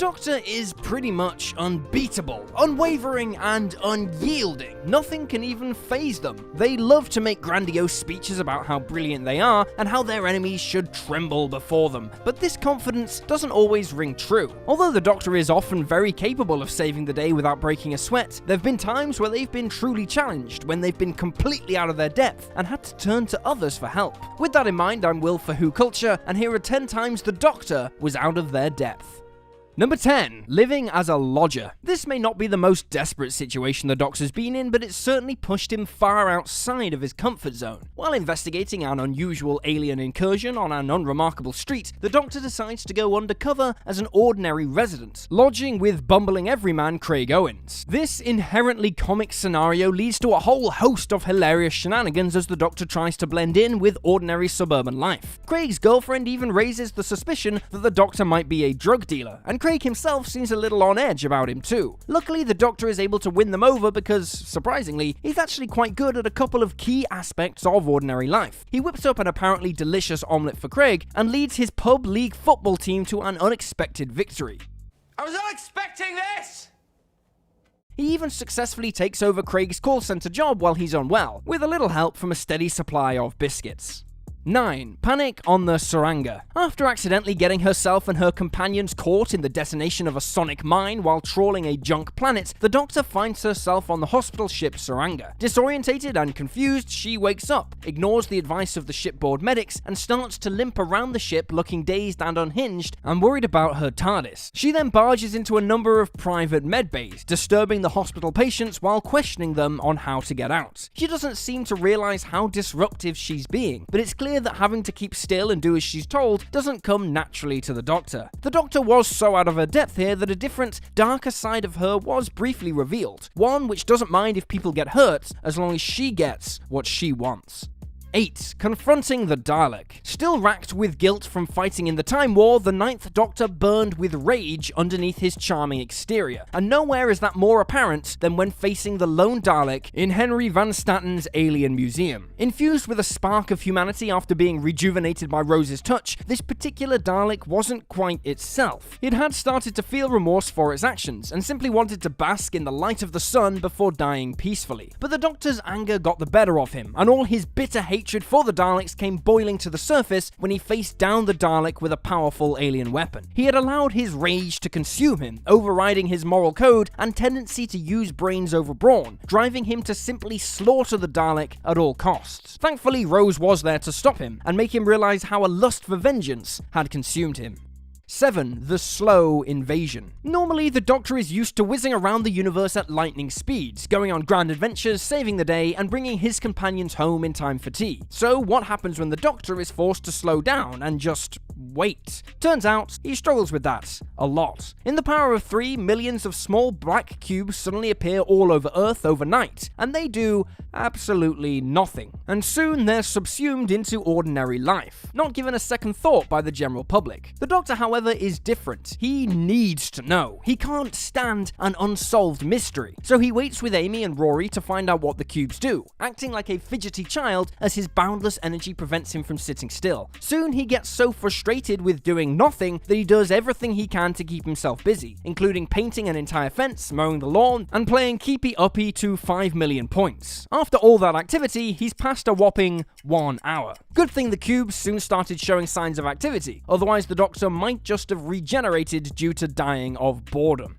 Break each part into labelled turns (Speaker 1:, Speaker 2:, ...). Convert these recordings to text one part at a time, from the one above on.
Speaker 1: Doctor is pretty much unbeatable, unwavering, and unyielding. Nothing can even faze them. They love to make grandiose speeches about how brilliant they are and how their enemies should tremble before them, but this confidence doesn't always ring true. Although the Doctor is often very capable of saving the day without breaking a sweat, there have been times where they've been truly challenged, when they've been completely out of their depth and had to turn to others for help. With that in mind, I'm Will for WhoCulture, and here are 10 times the Doctor was out of their depth. Number 10. Living as a lodger. This may not be the most desperate situation the Doctor's been in, but it's certainly pushed him far outside of his comfort zone. While investigating an unusual alien incursion on an unremarkable street, the Doctor decides to go undercover as an ordinary resident, lodging with bumbling everyman Craig Owens. This inherently comic scenario leads to a whole host of hilarious shenanigans as the Doctor tries to blend in with ordinary suburban life. Craig's girlfriend even raises the suspicion that the Doctor might be a drug dealer, and Craig himself seems a little on edge about him too. Luckily, the Doctor is able to win them over because, surprisingly, he's actually quite good at a couple of key aspects of ordinary life. He whips up an apparently delicious omelette for Craig and leads his pub league football team to an unexpected victory.
Speaker 2: I was not expecting this!
Speaker 1: He even successfully takes over Craig's call center job while he's unwell, with a little help from a steady supply of biscuits. 9. Panic on the TSURANGA. After accidentally getting herself and her companions caught in the detonation of a sonic mine while trawling a junk planet, the Doctor finds herself on the hospital ship TSURANGA. Disorientated and confused, she wakes up, ignores the advice of the shipboard medics, and starts to limp around the ship looking dazed and unhinged and worried about her TARDIS. She then barges into a number of private medbays, disturbing the hospital patients while questioning them on how to get out. She doesn't seem to realize how disruptive she's being, but it's clear that having to keep still and do as she's told doesn't come naturally to the Doctor. The Doctor was so out of her depth here that a different, darker side of her was briefly revealed. One which doesn't mind if people get hurt as long as she gets what she wants. 8. Confronting the Dalek. Still racked with guilt from fighting in the Time War, the 9th Doctor burned with rage underneath his charming exterior, and nowhere is that more apparent than when facing the lone Dalek in Henry Van Statten's Alien Museum. Infused with a spark of humanity after being rejuvenated by Rose's touch, this particular Dalek wasn't quite itself. It had started to feel remorse for its actions, and simply wanted to bask in the light of the sun before dying peacefully. But the Doctor's anger got the better of him, and all his bitter hatred for the Daleks came boiling to the surface when he faced down the Dalek with a powerful alien weapon. He had allowed his rage to consume him, overriding his moral code and tendency to use brains over brawn, driving him to simply slaughter the Dalek at all costs. Thankfully, Rose was there to stop him and make him realize how a lust for vengeance had consumed him. 7. The slow invasion. Normally, the Doctor is used to whizzing around the universe at lightning speeds, going on grand adventures, saving the day, and bringing his companions home in time for tea. So what happens when the Doctor is forced to slow down and just wait? Turns out, he struggles with that a lot. In The Power of Three, millions of small black cubes suddenly appear all over Earth overnight, and they do absolutely nothing. And soon they're subsumed into ordinary life, not given a second thought by the general public. The Doctor, however, is different. He needs to know. He can't stand an unsolved mystery. So he waits with Amy and Rory to find out what the cubes do, acting like a fidgety child as his boundless energy prevents him from sitting still. Soon he gets so frustrated with doing nothing that he does everything he can to keep himself busy, including painting an entire fence, mowing the lawn, and playing keepy uppy to 5 million points. After all that activity, he's passed a whopping 1 hour. Good thing the cubes soon started showing signs of activity, otherwise the Doctor might just have regenerated due to dying of boredom.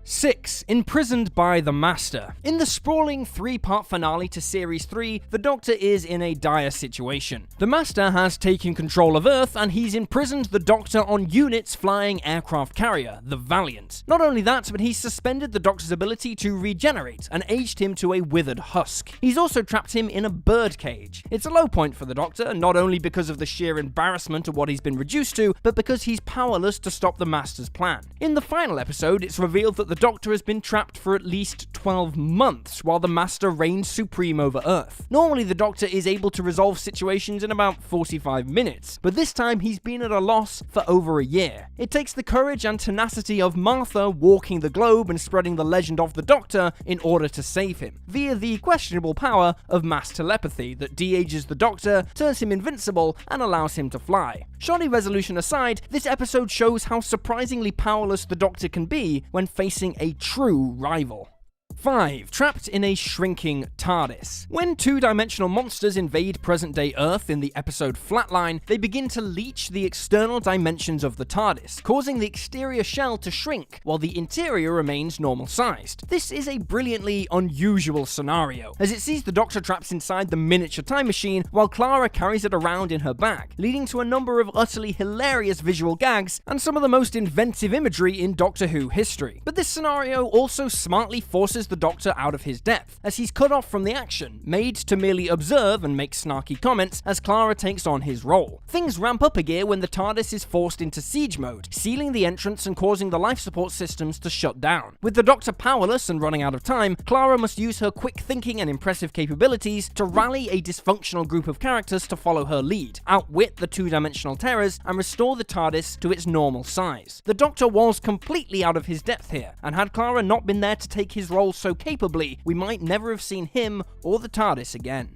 Speaker 1: 6. Imprisoned by the Master. In the sprawling 3-part finale to Series 3, the Doctor is in a dire situation. The Master has taken control of Earth, and he's imprisoned the Doctor on Unit's flying aircraft carrier, the Valiant. Not only that, but he's suspended the Doctor's ability to regenerate, and aged him to a withered husk. He's also trapped him in a bird cage. It's a low point for the Doctor, not only because of the sheer embarrassment of what he's been reduced to, but because he's powerless to stop the Master's plan. In the final episode, it's revealed that the Doctor has been trapped for at least 12 months while the Master reigns supreme over Earth. Normally the Doctor is able to resolve situations in about 45 minutes, but this time he's been at a loss for over a year. It takes the courage and tenacity of Martha walking the globe and spreading the legend of the Doctor in order to save him, via the questionable power of mass telepathy that de-ages the Doctor, turns him invincible, and allows him to fly. Shoddy resolution aside, this episode shows how surprisingly powerless the Doctor can be when facing a true rival. 5. Trapped in a shrinking TARDIS. When two-dimensional monsters invade present-day Earth in the episode Flatline, they begin to leech the external dimensions of the TARDIS, causing the exterior shell to shrink while the interior remains normal-sized. This is a brilliantly unusual scenario, as it sees the Doctor trapped inside the miniature time machine while Clara carries it around in her bag, leading to a number of utterly hilarious visual gags and some of the most inventive imagery in Doctor Who history. But this scenario also smartly forces the Doctor out of his depth, as he's cut off from the action, made to merely observe and make snarky comments as Clara takes on his role. Things ramp up a gear when the TARDIS is forced into siege mode, sealing the entrance and causing the life support systems to shut down. With the Doctor powerless and running out of time, Clara must use her quick thinking and impressive capabilities to rally a dysfunctional group of characters to follow her lead, outwit the two-dimensional terrors, and restore the TARDIS to its normal size. The Doctor was completely out of his depth here, and had Clara not been there to take his role so capably, we might never have seen him or the TARDIS again.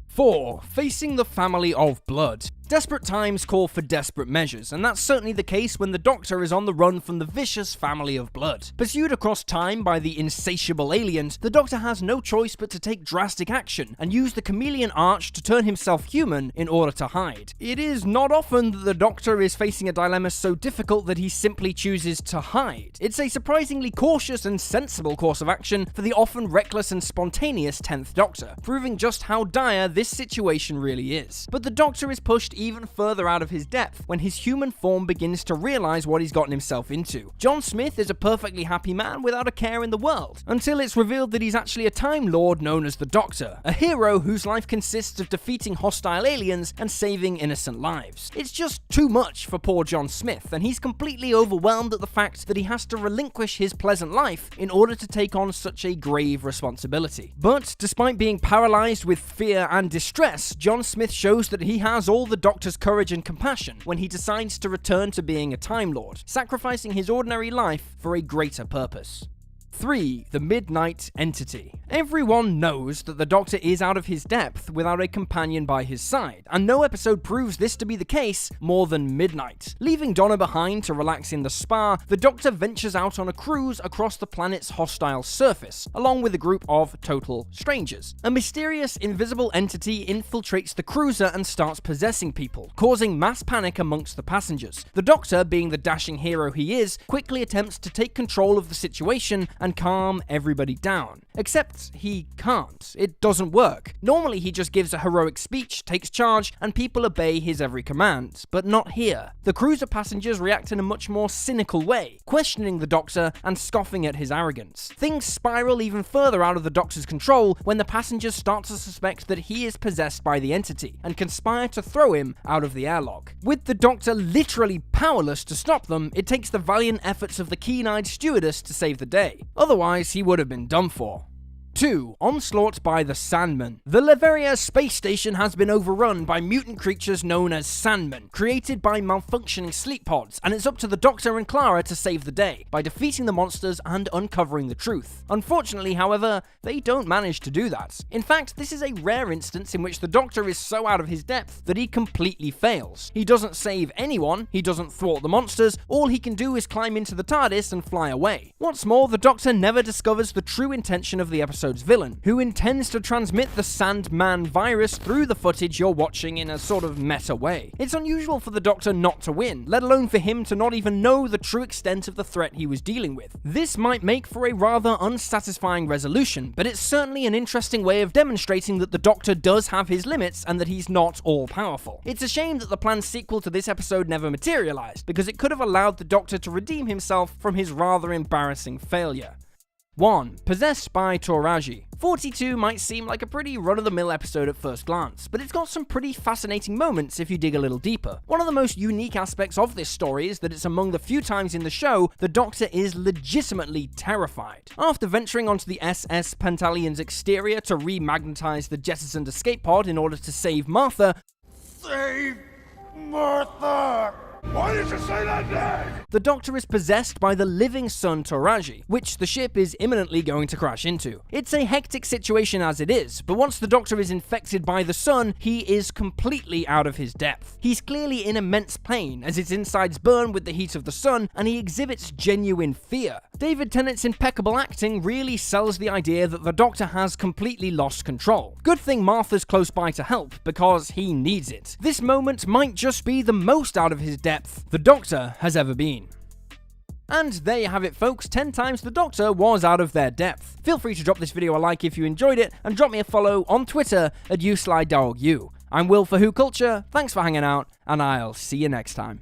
Speaker 1: 4. Facing the family of blood. Desperate times call for desperate measures, and that's certainly the case when the Doctor is on the run from the vicious family of blood. Pursued across time by the insatiable aliens, the Doctor has no choice but to take drastic action and use the chameleon arch to turn himself human in order to hide. It is not often that the Doctor is facing a dilemma so difficult that he simply chooses to hide. It's a surprisingly cautious and sensible course of action for the often reckless and spontaneous 10th Doctor, proving just how dire this situation really is. But the Doctor is pushed even further out of his depth when his human form begins to realize what he's gotten himself into. John Smith is a perfectly happy man without a care in the world, until it's revealed that he's actually a Time Lord known as the Doctor, a hero whose life consists of defeating hostile aliens and saving innocent lives. It's just too much for poor John Smith, and he's completely overwhelmed at the fact that he has to relinquish his pleasant life in order to take on such a grave responsibility. But despite being paralyzed with fear and distress, John Smith shows that he has all the Doctor's courage and compassion when he decides to return to being a Time Lord, sacrificing his ordinary life for a greater purpose. 3. The Midnight Entity. Everyone knows that the Doctor is out of his depth without a companion by his side, and no episode proves this to be the case more than Midnight. Leaving Donna behind to relax in the spa, the Doctor ventures out on a cruise across the planet's hostile surface, along with a group of total strangers. A mysterious, invisible entity infiltrates the cruiser and starts possessing people, causing mass panic amongst the passengers. The Doctor, being the dashing hero he is, quickly attempts to take control of the situation and calm everybody down. Except he can't. It doesn't work. Normally he just gives a heroic speech, takes charge, and people obey his every command. But not here. The cruiser passengers react in a much more cynical way, questioning the Doctor and scoffing at his arrogance. Things spiral even further out of the Doctor's control when the passengers start to suspect that he is possessed by the entity, and conspire to throw him out of the airlock. With the Doctor literally powerless to stop them, it takes the valiant efforts of the keen-eyed stewardess to save the day. Otherwise, he would have been done for. 2. Onslaught by the SANDMEN. The Leveria space station has been overrun by mutant creatures known as SANDMEN, created by malfunctioning sleep pods, and it's up to the Doctor and Clara to save the day, by defeating the monsters and uncovering the truth. Unfortunately, however, they don't manage to do that. In fact, this is a rare instance in which the Doctor is so out of his depth that he completely fails. He doesn't save anyone, he doesn't thwart the monsters, all he can do is climb into the TARDIS and fly away. What's more, the Doctor never discovers the true intention of the episode's villain, who intends to transmit the SANDMEN virus through the footage you're watching in a sort of meta way. It's unusual for the Doctor not to win, let alone for him to not even know the true extent of the threat he was dealing with. This might make for a rather unsatisfying resolution, but it's certainly an interesting way of demonstrating that the Doctor does have his limits and that he's not all-powerful. It's a shame that the planned sequel to this episode never materialized, because it could have allowed the Doctor to redeem himself from his rather embarrassing failure. 1. Possessed by Toraji. 42 might seem like a pretty run-of-the-mill episode at first glance, but it's got some pretty fascinating moments if you dig a little deeper. One of the most unique aspects of this story is that it's among the few times in the show the Doctor is legitimately terrified. After venturing onto the SS Pentalion's exterior to remagnetize the jettisoned escape pod in order to save Martha,
Speaker 3: Save Martha! Why did you say that name?
Speaker 1: the Doctor is possessed by the living sun Toraji, which the ship is imminently going to crash into. It's a hectic situation as it is, but once the Doctor is infected by the sun, he is completely out of his depth. He's clearly in immense pain as his insides burn with the heat of the sun, and he exhibits genuine fear. David Tennant's impeccable acting really sells the idea that the Doctor has completely lost control. Good thing Martha's close by to help, because he needs it. This moment might just be the most out of his depth the Doctor has ever been. And there you have it, folks. 10 times the Doctor was out of their depth. Feel free to drop this video a like if you enjoyed it, and drop me a follow on Twitter at @USlyDogU. I'm Will for WhoCulture, thanks for hanging out, and I'll see you next time.